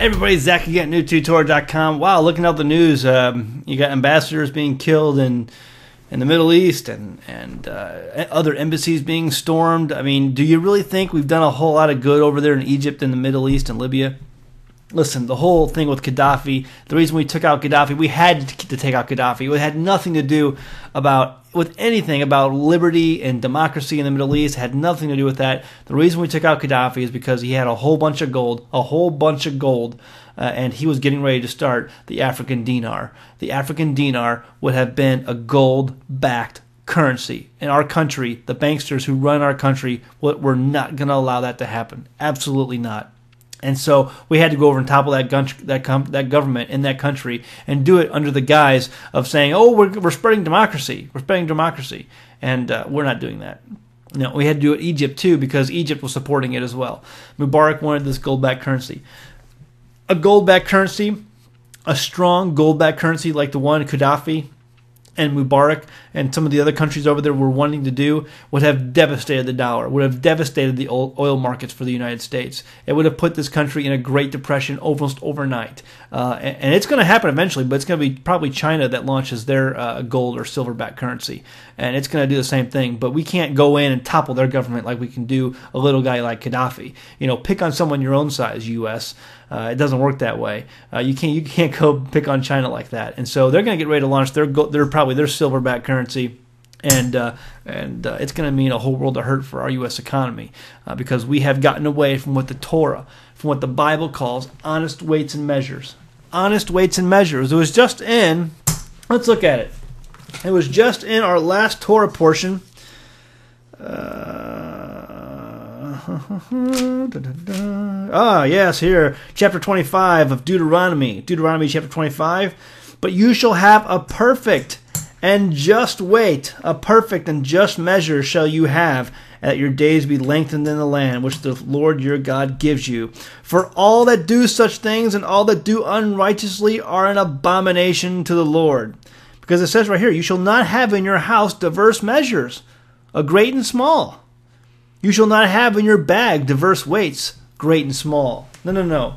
Everybody, Zach again at newtutor.com. Wow, looking at the news, you got ambassadors being killed in the Middle East and other embassies being stormed. I mean, do you really think we've done a whole lot of good over there in Egypt and the Middle East and Libya? Listen, the whole thing with Gaddafi, the reason we took out Gaddafi, we had to take out Gaddafi. It had nothing to do with anything about liberty and democracy in the Middle East. It had nothing to do with that. The reason we took out Gaddafi is because he had a whole bunch of gold, and he was getting ready to start the African dinar. The African dinar would have been a gold-backed currency. In our country, the banksters who run our country were not going to allow that to happen. Absolutely not. And so we had to go over and topple that government in that country and do it under the guise of saying, "Oh, we're spreading democracy. We're spreading democracy," and we're not doing that. No, we had to do it Egypt too because Egypt was supporting it as well. Mubarak wanted this gold-backed currency, a gold-backed currency, a strong gold-backed currency like the one Gaddafi and Mubarak and some of the other countries over there were wanting to do would have devastated the dollar, would have devastated the oil markets for the United States. It would have put this country in a Great Depression almost overnight. And it's going to happen eventually, but it's going to be probably China that launches their gold or silver-backed currency. And it's going to do the same thing. But we can't go in and topple their government like we can do a little guy like Gaddafi. You know, pick on someone your own size, U.S., it doesn't work that way. You can't go pick on China like that. And so they're going to get ready to launch their silver-backed currency, and it's going to mean a whole world of hurt for our U.S. economy because we have gotten away from what the Torah, from what the Bible calls honest weights and measures. Honest weights and measures. It was just in. Let's look at it. It was just in our last Torah portion. Yes, here, chapter 25 of Deuteronomy. Deuteronomy chapter 25. But you shall have a perfect and just weight, a perfect and just measure shall you have, that your days be lengthened in the land which the Lord your God gives you. For all that do such things and all that do unrighteously are an abomination to the Lord. Because it says right here, you shall not have in your house diverse measures, a great and small. You shall not have in your bag diverse weights, great and small. No.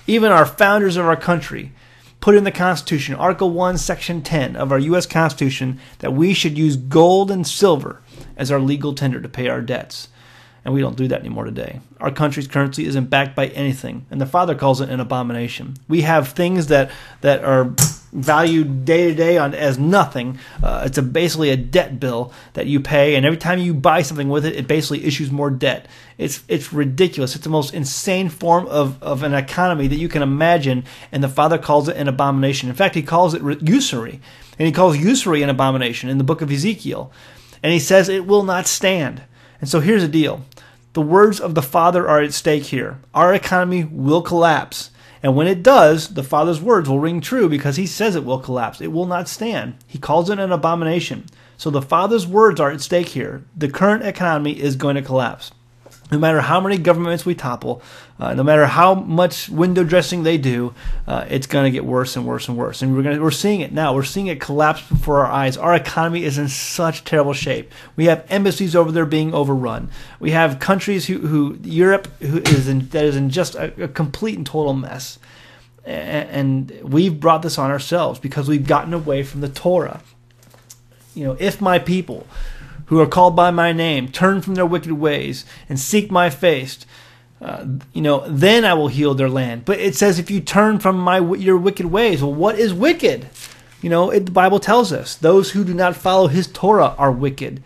Even our founders of our country put in the Constitution, Article 1, Section 10 of our U.S. Constitution, that we should use gold and silver as our legal tender to pay our debts. And we don't do that anymore today. Our country's currency isn't backed by anything, and the Father calls it an abomination. We have things that are valued day to day as nothing. It's basically a debt bill that you pay, and every time you buy something with it, it basically issues more debt. It's ridiculous. It's the most insane form of an economy that you can imagine, and the Father calls it an abomination. In fact, he calls it usury, and he calls usury an abomination in the book of Ezekiel. And he says it will not stand. And so here's the deal. The words of the Father are at stake here. Our economy will collapse. And when it does, the Father's words will ring true because he says it will collapse. It will not stand. He calls it an abomination. So the Father's words are at stake here. The current economy is going to collapse. No matter how many governments we topple, no matter how much window dressing they do, it's going to get worse and worse and worse. And we're seeing it now. We're seeing it collapse before our eyes. Our economy is in such terrible shape. We have embassies over there being overrun. We have countries Europe that is in just a complete and total mess. And we've brought this on ourselves because we've gotten away from the Torah. You know, if my people who are called by my name turn from their wicked ways and seek my face, then I will heal their land. But it says if you turn from your wicked ways, well, what is wicked? The Bible tells us those who do not follow his Torah are wicked.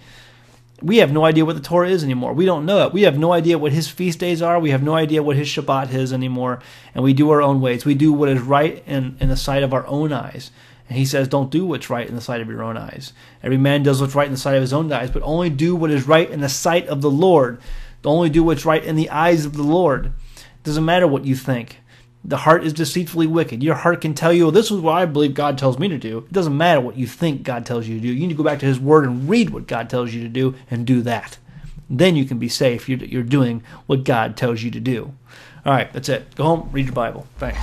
We have no idea what the Torah is anymore. We don't know it. We have no idea what his feast days are. We have no idea what his Shabbat is anymore. And we do our own ways. We do what is right in the sight of our own eyes. And he says, don't do what's right in the sight of your own eyes. Every man does what's right in the sight of his own eyes, but only do what is right in the sight of the Lord. Only do what's right in the eyes of the Lord. It doesn't matter what you think. The heart is deceitfully wicked. Your heart can tell you, well, this is what I believe God tells me to do. It doesn't matter what you think God tells you to do. You need to go back to his word and read what God tells you to do and do that. Then you can be safe. You're doing what God tells you to do. All right, that's it. Go home, read your Bible. Thanks.